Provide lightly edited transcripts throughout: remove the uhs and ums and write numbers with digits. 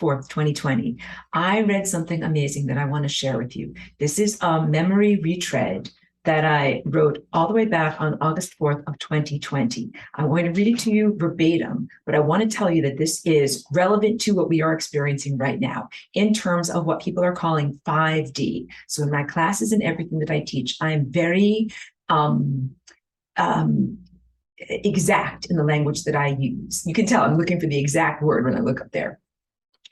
4th, 2020, I read something amazing that I want to share with you. This is a memory retread that I wrote all the way back on August 4th of 2020. I'm going to read it to you verbatim, but I want to tell you that this is relevant to what we are experiencing right now in terms of what people are calling 5D. So in my classes and everything that I teach, I am very exact in the language that I use. You can tell I'm looking for the exact word when I look up there.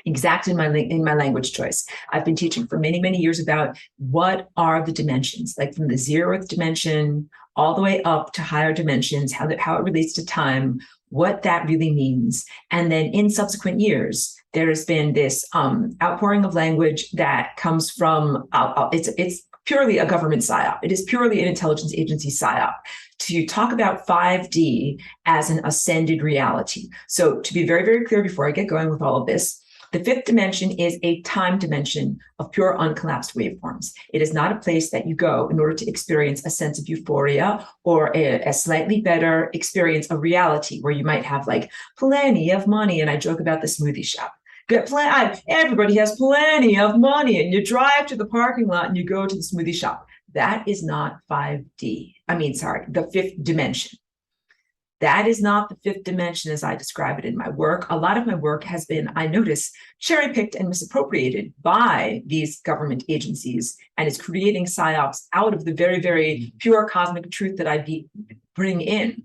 Exact in my language choice. I've been teaching for many, many years about what are the dimensions, like from the 0th dimension all the way up to higher dimensions, how it relates to time, what that really means. And then in subsequent years, there's been this outpouring of language that comes from, it's purely a government psyop. It is purely an intelligence agency psyop to talk about 5D as an ascended reality. So to be very, very clear before I get going with all of this, the 5th dimension is a time dimension of pure uncollapsed waveforms. It is not a place that you go in order to experience a sense of euphoria or a slightly better experience of reality where you might have like plenty of money. And I joke about the smoothie shop. Everybody has plenty of money, and you drive to the parking lot and you go to the smoothie shop. That is not 5D. The 5th dimension. That is not the 5th dimension as I describe it in my work. A lot of my work has been, I notice, cherry-picked and misappropriated by these government agencies, and is creating psyops out of the very, very pure cosmic truth that I bring in.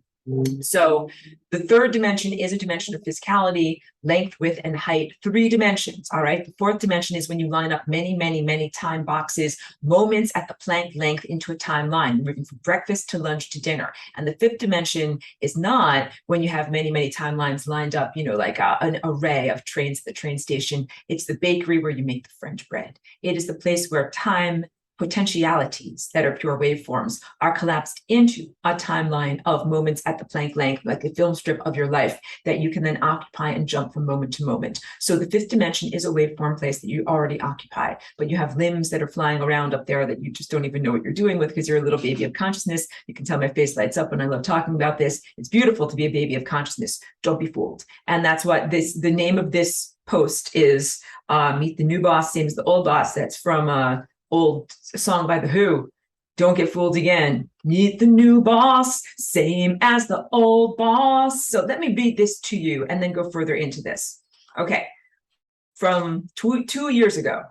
So the 3rd dimension is a dimension of physicality, length, width, and height, 3 dimensions, all right? The 4th dimension is when you line up many, many, many time boxes, moments at the Planck length into a timeline, moving from breakfast to lunch to dinner. And the 5th dimension is not when you have many, many timelines lined up, like an array of trains at the train station. It's the bakery where you make the French bread. It is the place where time potentialities that are pure waveforms are collapsed into a timeline of moments at the Planck length, like a film strip of your life that you can then occupy and jump from moment to moment. So the 5th dimension is a waveform place that you already occupy, but you have limbs that are flying around up there that you just don't even know what you're doing with because you're a little baby of consciousness. You can tell my face lights up when I love talking about this. It's beautiful to be a baby of consciousness. Don't be fooled. And that's what the name of this post is, Meet the New Boss, Same as the Old Boss. That's from old song by The Who. Don't get fooled again. Meet the new boss, same as the old boss. So let me read this to you and then go further into this. Okay, from two years ago,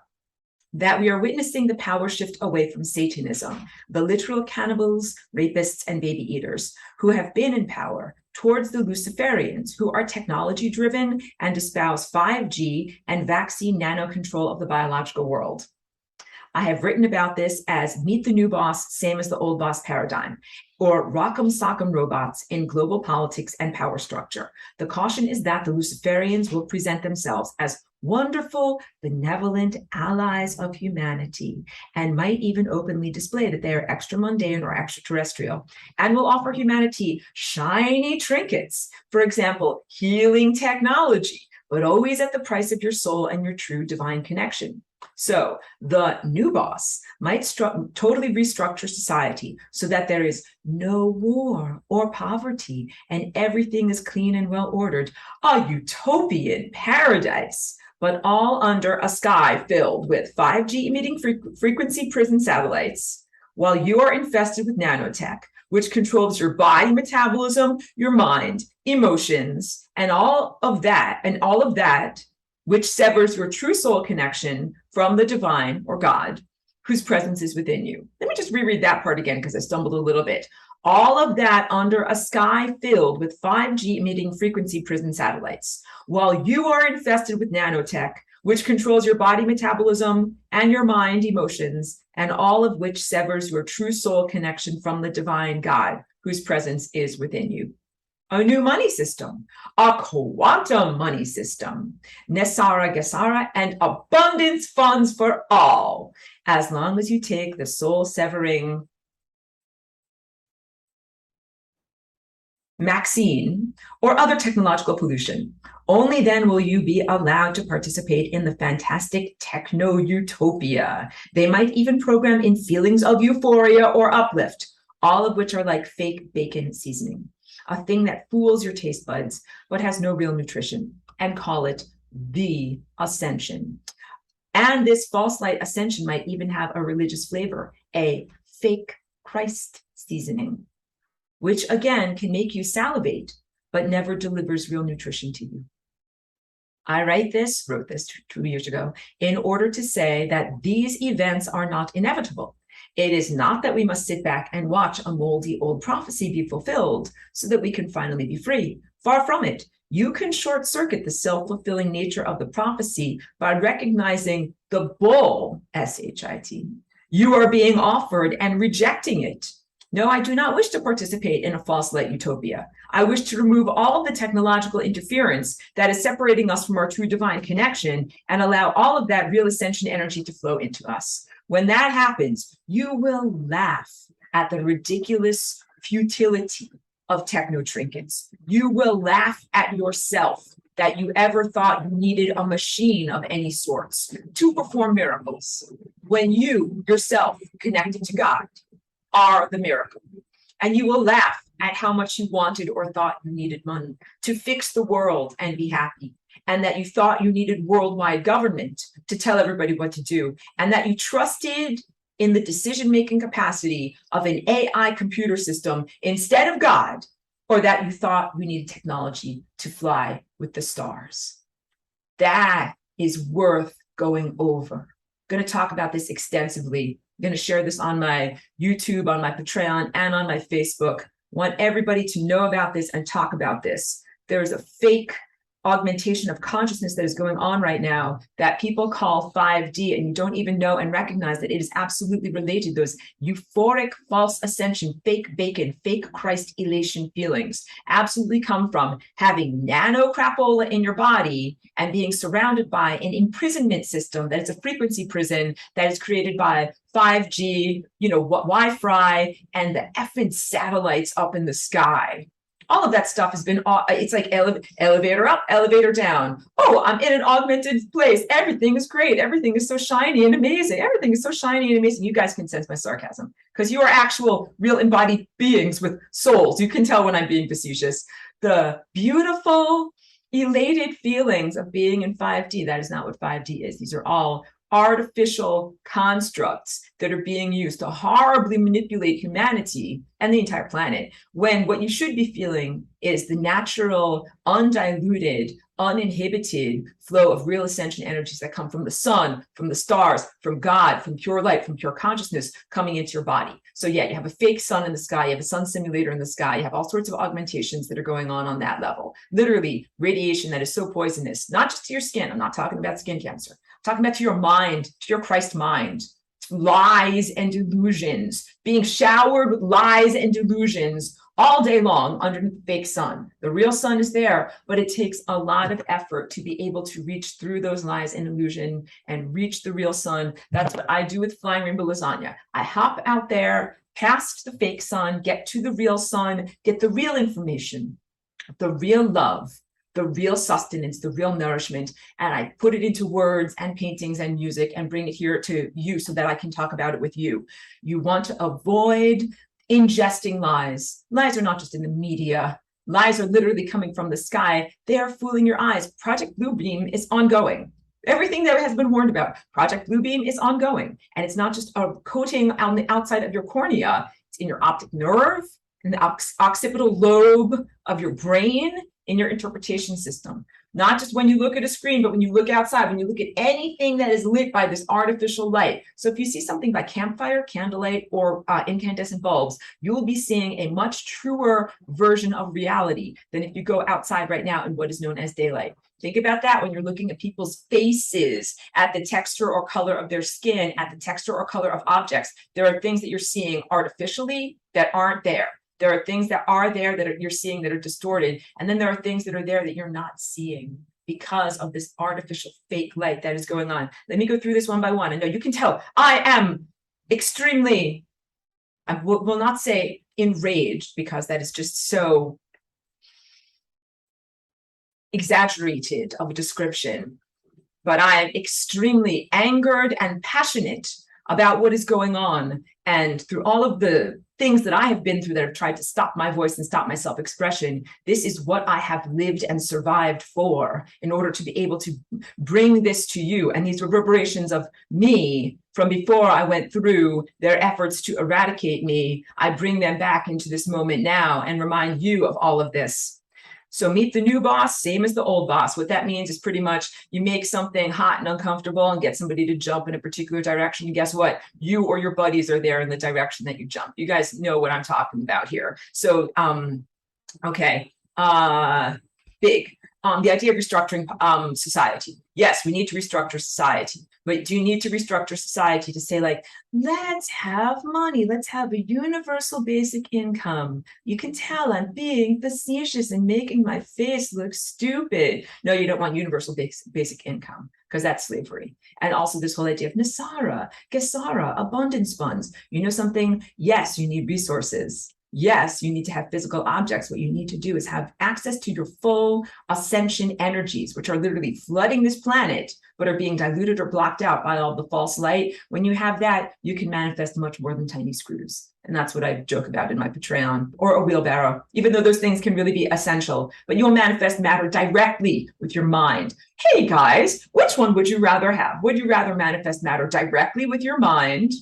that we are witnessing the power shift away from Satanism, the literal cannibals, rapists, and baby eaters who have been in power, towards the Luciferians, who are technology-driven and espouse 5G and vaccine nano control of the biological world. I have written about this as Meet the New Boss, Same as the Old Boss paradigm, or Rock'em Sock'em robots in global politics and power structure. The caution is that the Luciferians will present themselves as wonderful, benevolent allies of humanity, and might even openly display that they are extra-mundane or extra-terrestrial, and will offer humanity shiny trinkets, for example, healing technology, but always at the price of your soul and your true divine connection. So the new boss might totally restructure society so that there is no war or poverty and everything is clean and well ordered, a utopian paradise, but all under a sky filled with 5G emitting frequency prison satellites, while you are infested with nanotech, which controls your body metabolism, your mind, emotions, and all of that, which severs your true soul connection from the divine or God, whose presence is within you. Let me just reread that part again because I stumbled a little bit. All of that under a sky filled with 5G emitting frequency prison satellites, while you are infested with nanotech, which controls your body metabolism and your mind emotions, and all of which severs your true soul connection from the divine God, whose presence is within you. A new money system, a quantum money system, Nesara Gesara, and abundance funds for all, as long as you take the soul-severing vaccine or other technological pollution. Only then will you be allowed to participate in the fantastic techno-utopia. They might even program in feelings of euphoria or uplift, all of which are like fake bacon seasoning. A thing that fools your taste buds, but has no real nutrition, and call it the ascension. And this false light ascension might even have a religious flavor, a fake Christ seasoning, which again can make you salivate, but never delivers real nutrition to you. I wrote this 2 years ago, in order to say that these events are not inevitable. It is not that we must sit back and watch a moldy old prophecy be fulfilled so that we can finally be free. Far from it. You can short circuit the self-fulfilling nature of the prophecy by recognizing the bull, S-H-I-T, you are being offered and rejecting it. No, I do not wish to participate in a false light utopia. I wish to remove all of the technological interference that is separating us from our true divine connection and allow all of that real ascension energy to flow into us. When that happens, you will laugh at the ridiculous futility of techno trinkets. You will laugh at yourself that you ever thought you needed a machine of any sorts to perform miracles when you yourself connected to God are the miracle. And you will laugh at how much you wanted or thought you needed money to fix the world and be happy, and that you thought you needed worldwide government to tell everybody what to do, and that you trusted in the decision-making capacity of an AI computer system instead of God, or that you thought we needed technology to fly with the stars. That is worth going over. I'm going to talk about this extensively. I'm going to share this on my YouTube, on my Patreon, and on my Facebook. I want everybody to know about this and talk about this. There's a fake augmentation of consciousness that is going on right now that people call 5D, and you don't even know and recognize that it is absolutely related. Those euphoric false ascension, fake bacon, fake Christ elation feelings absolutely come from having nano crapola in your body and being surrounded by an imprisonment system that is a frequency prison that is created by 5G, Wi-Fi, and the effing satellites up in the sky. All of that stuff has been, it's like elevator up, elevator down. Oh, I'm in an augmented place. Everything is great. Everything is so shiny and amazing. Everything is so shiny and amazing. You guys can sense my sarcasm because you are actual, real embodied beings with souls. You can tell when I'm being facetious. The beautiful, elated feelings of being in 5D, that is not what 5D is. These are all artificial constructs that are being used to horribly manipulate humanity and the entire planet, when what you should be feeling is the natural, undiluted, uninhibited flow of real ascension energies that come from the sun, from the stars, from God, from pure light, from pure consciousness coming into your body. So yeah, you have a fake sun in the sky, you have a sun simulator in the sky, you have all sorts of augmentations that are going on that level. Literally radiation that is so poisonous, not just to your skin. I'm not talking about skin cancer. I'm talking about to your mind, to your Christ mind. Lies and delusions, being showered with lies and delusions all day long under the fake sun. The real sun is there, but it takes a lot of effort to be able to reach through those lies and illusion and reach the real sun. That's what I do with Flying Rainbow Lasagna. I hop out there, past the fake sun, get to the real sun, get the real information, the real love, the real sustenance, the real nourishment, and I put it into words and paintings and music and bring it here to you so that I can talk about it with you. You want to avoid ingesting lies. Lies are not just in the media. Lies are literally coming from the sky. They are fooling your eyes. Project Bluebeam is ongoing. Everything that has been warned about, Project Bluebeam is ongoing. And it's not just a coating on the outside of your cornea. It's in your optic nerve, in the occipital lobe of your brain, in your interpretation system. Not just when you look at a screen, but when you look outside, when you look at anything that is lit by this artificial light. So if you see something by campfire, candlelight, or incandescent bulbs, you will be seeing a much truer version of reality than if you go outside right now in what is known as daylight. Think about that when you're looking at people's faces, at the texture or color of their skin, at the texture or color of objects. There are things that you're seeing artificially that aren't there. There are things that are there that you're seeing that are distorted. And then there are things that are there that you're not seeing because of this artificial fake light that is going on. Let me go through this one by one. I know you can tell I am extremely, I will not say enraged because that is just so exaggerated of a description, but I am extremely angered and passionate about what is going on. And through all of the things that I have been through that have tried to stop my voice and stop my self-expression. This is what I have lived and survived for in order to be able to bring this to you. And these reverberations of me from before I went through their efforts to eradicate me, I bring them back into this moment now and remind you of all of this. So meet the new boss, same as the old boss. What that means is pretty much you make something hot and uncomfortable and get somebody to jump in a particular direction. And guess what? You or your buddies are there in the direction that you jump. You guys know what I'm talking about here. So, okay, big. The idea of restructuring society. Yes, we need to restructure society. But do you need to restructure society to say, like, let's have money, let's have a universal basic income? You can tell I'm being facetious and making my face look stupid. No, you don't want universal basic income, because that's slavery. And also this whole idea of Nasara, Gesara, abundance funds. You know something? Yes, you need resources. Yes, you need to have physical objects. What you need to do is have access to your full ascension energies, which are literally flooding this planet, but are being diluted or blocked out by all the false light. When you have that, you can manifest much more than tiny screws. And that's what I joke about in my Patreon, or a wheelbarrow, even though those things can really be essential. But you'll manifest matter directly with your mind. Hey guys, which one would you rather have? Would you rather manifest matter directly with your mind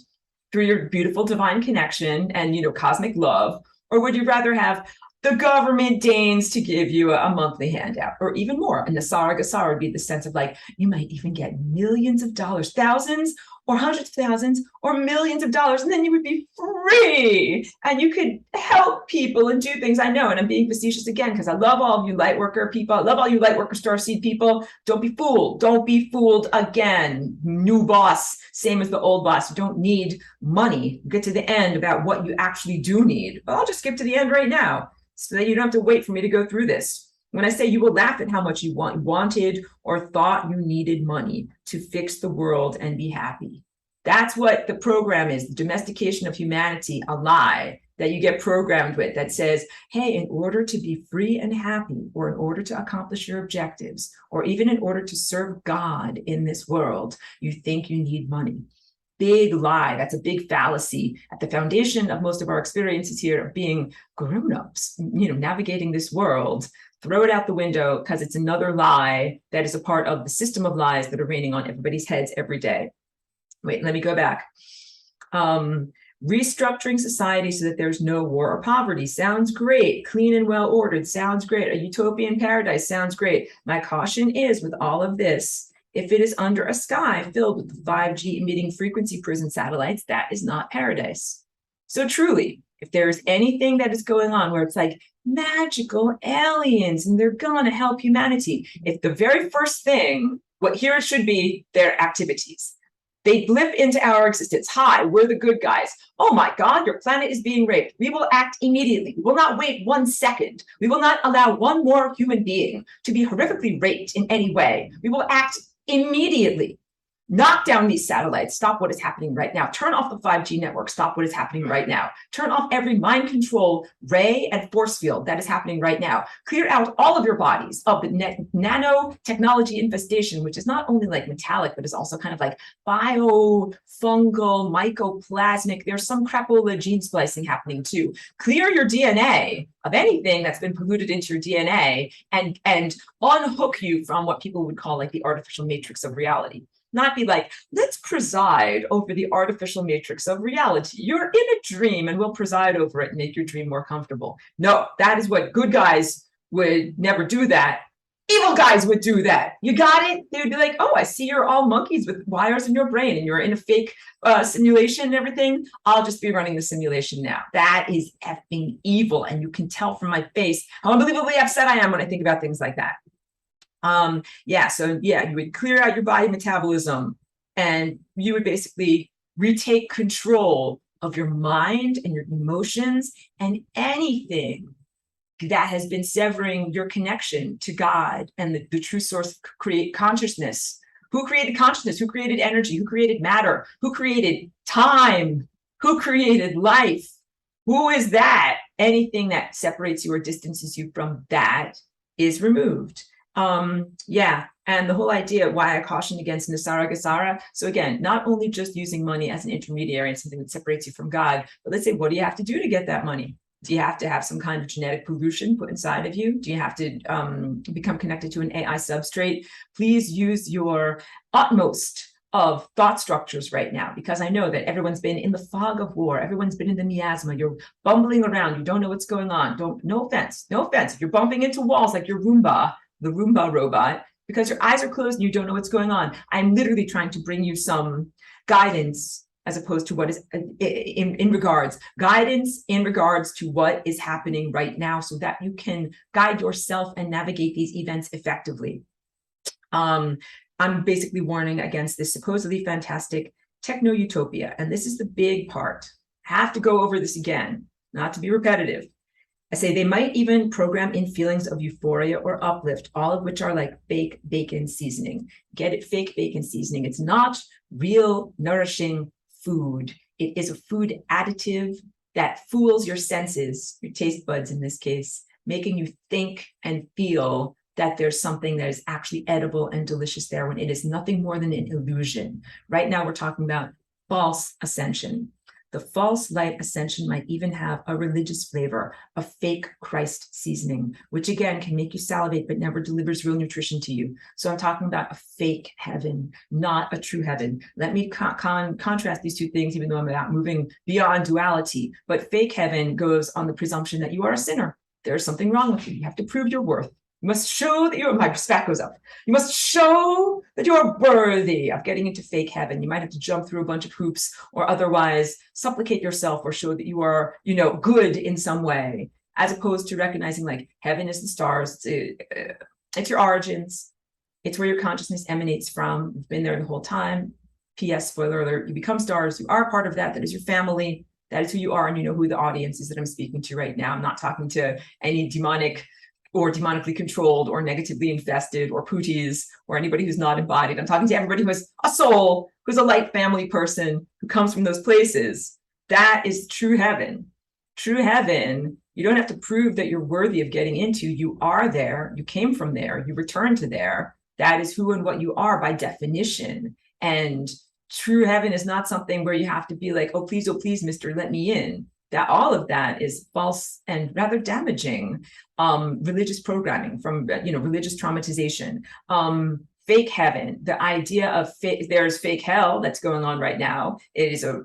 through your beautiful divine connection and, you know, cosmic love? Or would you rather have the government deigns to give you a monthly handout, or even more? And the Nasara Gasara would be the sense of, like, you might even get millions of dollars, thousands or hundreds of thousands or millions of dollars, and then you would be free and you could help people and do things. I know, and I'm being facetious again because I love all of you light worker people. I love all you light worker starseed people. Don't be fooled. Don't be fooled again. New boss, same as the old boss. You don't need money. Get to the end about what you actually do need. Well, I'll just skip to the end right now so that you don't have to wait for me to go through this. When I say you will laugh at how much you wanted or thought you needed money to fix the world and be happy. That's what the program is, the domestication of humanity, a lie that you get programmed with that says, hey, in order to be free and happy, or in order to accomplish your objectives, or even in order to serve God in this world, you think you need money. Big lie. That's a big fallacy at the foundation of most of our experiences here of being grown-ups, you know, navigating this world. Throw it out the window, because it's another lie that is a part of the system of lies that are raining on everybody's heads every day. Wait, let me go back. Restructuring society so that there's no war or poverty sounds great. Clean and well ordered sounds great. A utopian paradise sounds great. My caution is, with all of this, if it is under a sky filled with 5G emitting frequency prison satellites, that is not paradise. So truly, if there's anything that is going on where it's like magical aliens and they're gonna help humanity, if the very first thing, what here it should be their activities. They blip into our existence. Hi, we're the good guys. Oh my God, your planet is being raped. We will act immediately. We will not wait 1 second. We will not allow one more human being to be horrifically raped in any way. We will act immediately. Knock down these satellites. Stop what is happening right now. Turn off the 5G network. Stop what is happening right now. Turn off every mind control ray and force field that is happening right now. Clear out all of your bodies of the nano technology infestation, which is not only like metallic, but is also kind of like bio, fungal, mycoplasmic. There's some crapola gene splicing happening too. Clear your DNA of anything that's been polluted into your DNA and unhook you from what people would call like the artificial matrix of reality. Not be like, let's preside over the artificial matrix of reality. You're in a dream and we'll preside over it and make your dream more comfortable. No, that is what good guys would never do that. Evil guys would do that. You got it? They would be like, oh, I see you're all monkeys with wires in your brain and you're in a fake simulation and everything. I'll just be running the simulation now. That is effing evil. And you can tell from my face how unbelievably upset I am when I think about things like that. You would clear out your body metabolism and you would basically retake control of your mind and your emotions and anything that has been severing your connection to God and the true source of create consciousness. Who created consciousness? Who created energy? Who created matter? Who created time? Who created life? Who is that? Anything that separates you or distances you from that is removed. Yeah. And the whole idea why I caution against Nasara Gasara. So again, not only just using money as an intermediary and something that separates you from God, but let's say, what do you have to do to get that money? Do you have to have some kind of genetic pollution put inside of you? Do you have to become connected to an AI substrate? Please use your utmost of thought structures right now, because I know that everyone's been in the fog of war. Everyone's been in the miasma. You're bumbling around. You don't know what's going on. No offense. No offense. If you're bumping into walls like your Roomba, the Roomba robot, because your eyes are closed and you don't know what's going on. I'm literally trying to bring you some guidance as opposed to what is in regards to what is happening right now, so that you can guide yourself and navigate these events effectively. I'm basically warning against this supposedly fantastic techno-utopia. And this is the big part. I have to go over this again, not to be repetitive. I say they might even program in feelings of euphoria or uplift, all of which are like fake bacon seasoning. Get it? Fake bacon seasoning. It's not real nourishing food. It is a food additive that fools your senses, your taste buds in this case, making you think and feel that there's something that is actually edible and delicious there, when it is nothing more than an illusion. Right now, we're talking about false ascension. The false light ascension might even have a religious flavor, a fake Christ seasoning, which again can make you salivate but never delivers real nutrition to you. So I'm talking about a fake heaven, not a true heaven. Let me contrast these two things, even though I'm not moving beyond duality. But fake heaven goes on the presumption that you are a sinner. There's something wrong with you. You have to prove your worth. You must show that you're, my spat goes up. You must show that you are worthy of getting into fake heaven. You might have to jump through a bunch of hoops or otherwise supplicate yourself or show that you are, good in some way, as opposed to recognizing like heaven is the stars. It's your origins. It's where your consciousness emanates from. You've been there the whole time. P.S. Spoiler alert, you become stars. You are part of that. That is your family. That is who you are. And you know who the audience is that I'm speaking to right now. I'm not talking to any demonic or demonically controlled or negatively infested or pooties or anybody who's not embodied. I'm talking to everybody who has a soul, who's a light family person, who comes from those places. That is true heaven. True heaven, you don't have to prove that you're worthy of getting into. You are there. You came from there. You return to there. That is who and what you are by definition. And true heaven is not something where you have to be like, oh, please, mister, let me in. That all of that is false and rather damaging religious programming from religious traumatization. Fake heaven, the idea of there's fake hell that's going on right now. It is a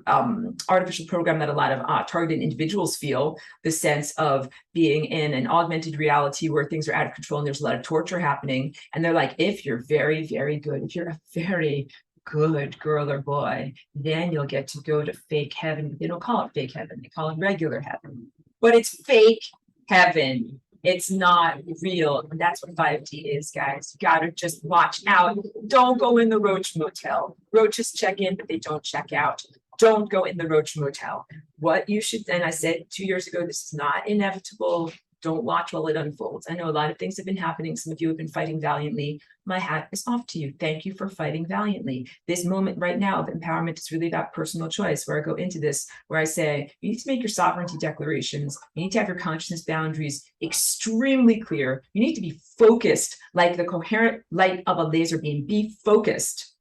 artificial program that a lot of targeted individuals feel the sense of being in an augmented reality where things are out of control and there's a lot of torture happening. And they're like, if you're very, very good, if you're a very good girl or boy, then you'll get to go to fake heaven. They don't call it fake heaven, they call it regular heaven. But it's fake heaven. It's not real. And that's what 5D is, guys. You gotta just watch out. Don't go in the Roach Motel. Roaches check in, but they don't check out. Don't go in the Roach Motel. What you should, and I said 2 years ago, this is not inevitable. Don't watch while it unfolds. I know a lot of things have been happening. Some of you have been fighting valiantly. My hat is off to you. Thank you for fighting valiantly. This moment right now of empowerment is really about personal choice, where I go into this, where I say, you need to make your sovereignty declarations. You need to have your consciousness boundaries extremely clear. You need to be focused like the coherent light of a laser beam. Be focused.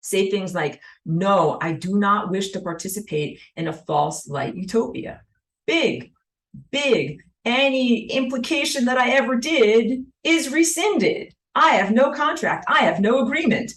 Say things like, no, I do not wish to participate in a false light utopia. Big. Any implication that I ever did is rescinded. I have no contract. I have no agreement.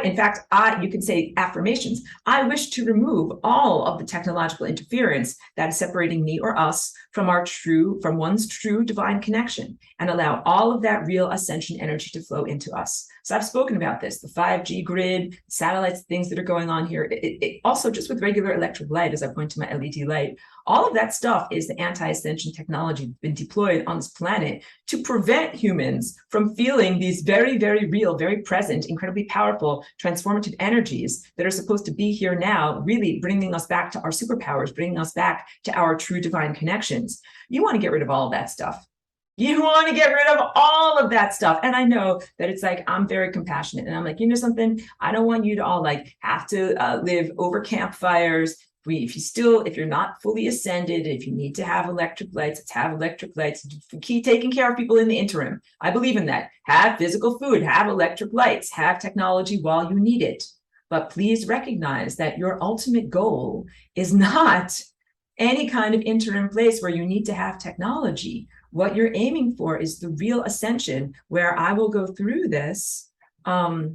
In fact, you can say affirmations. I wish to remove all of the technological interference that is separating me or us from one's true divine connection, and allow all of that real ascension energy to flow into us. So I've spoken about this, the 5G grid, satellites, things that are going on here. It also just with regular electric light, as I point to my LED light, all of that stuff is the anti-ascension technology that's been deployed on this planet to prevent humans from feeling these very, very real, very present, incredibly powerful, transformative energies that are supposed to be here now, really bringing us back to our superpowers, bringing us back to our true divine connections. You want to get rid of all of that stuff. You want to get rid of all of that stuff. And I know that it's like, I'm very compassionate. And I'm like, you know something? I don't want you to all like have to live over campfires, if you're not fully ascended, if you need to have electric lights, let's have electric lights. Keep taking care of people in the interim. I believe in that. Have physical food, have electric lights, have technology while you need it. But please recognize that your ultimate goal is not any kind of interim place where you need to have technology. What you're aiming for is the real ascension, where I will go through this. I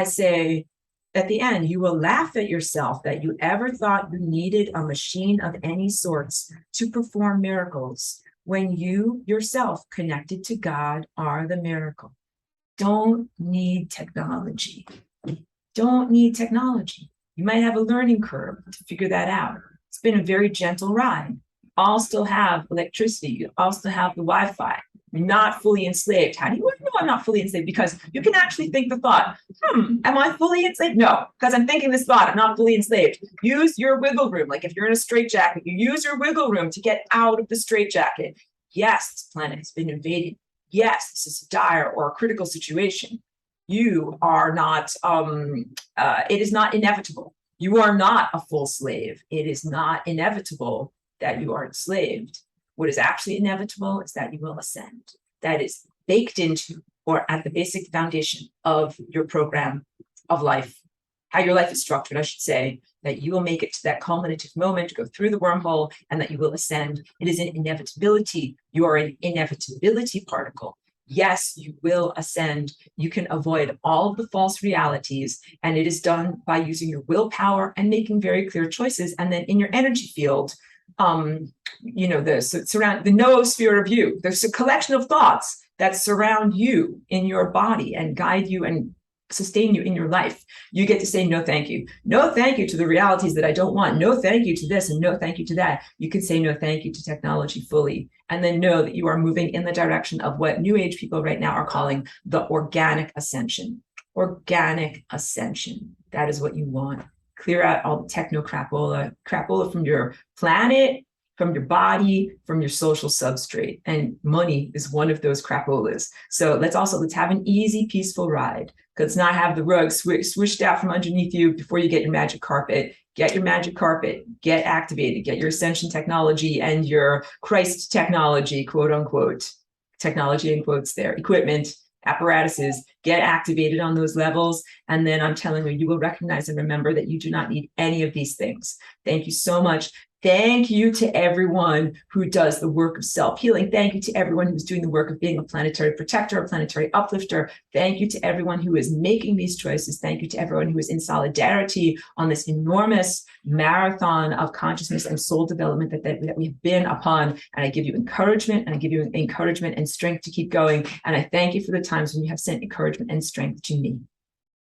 say, at the end, you will laugh at yourself that you ever thought you needed a machine of any sorts to perform miracles, when you yourself, connected to God, are the miracle. Don't need technology. Don't need technology. You might have a learning curve to figure that out. It's been a very gentle ride. All still have electricity. You all still have the Wi-Fi. You're not fully enslaved. How do you know I'm not fully enslaved? Because you can actually think the thought, am I fully enslaved? No, because I'm thinking this thought, I'm not fully enslaved. Use your wiggle room. Like if you're in a straitjacket, you use your wiggle room to get out of the straitjacket. Yes, this planet has been invaded. Yes, this is a dire or a critical situation. You are not, it is not inevitable. You are not a full slave. It is not inevitable that you are enslaved. What is actually inevitable is that you will ascend. That is baked into, or at the basic foundation of your program of life, how your life is structured, I should say, that you will make it to that culminative moment, go through the wormhole, and that you will ascend. It is an inevitability. You are an inevitability particle. Yes, you will ascend. You can avoid all of the false realities, and it is done by using your willpower and making very clear choices. And then in your energy field, the noosphere of you, there's a collection of thoughts that surround you in your body and guide you and sustain you in your life. You get to say no thank you. No thank you to the realities that I don't want. No thank you to this and no thank you to that. You can say no thank you to technology fully, and then know that you are moving in the direction of what New Age people right now are calling the organic ascension. Organic ascension. That is what you want. Clear out all the techno crapola from your planet, from your body, from your social substrate. And money is one of those crapolas. So let's have an easy, peaceful ride. Let's not have the rug swished out from underneath you before you get your magic carpet. Get your magic carpet, get activated, get your ascension technology and your Christ technology, quote unquote, technology in quotes there, equipment, apparatuses, get activated on those levels. And then I'm telling you, you will recognize and remember that you do not need any of these things. Thank you so much. Thank you to everyone who does the work of self-healing. Thank you to everyone who's doing the work of being a planetary protector, a planetary uplifter. Thank you to everyone who is making these choices. Thank you to everyone who is in solidarity on this enormous marathon of consciousness and soul development that we've been upon. And I give you encouragement, and I give you encouragement and strength to keep going. And I thank you for the times when you have sent encouragement and strength to me.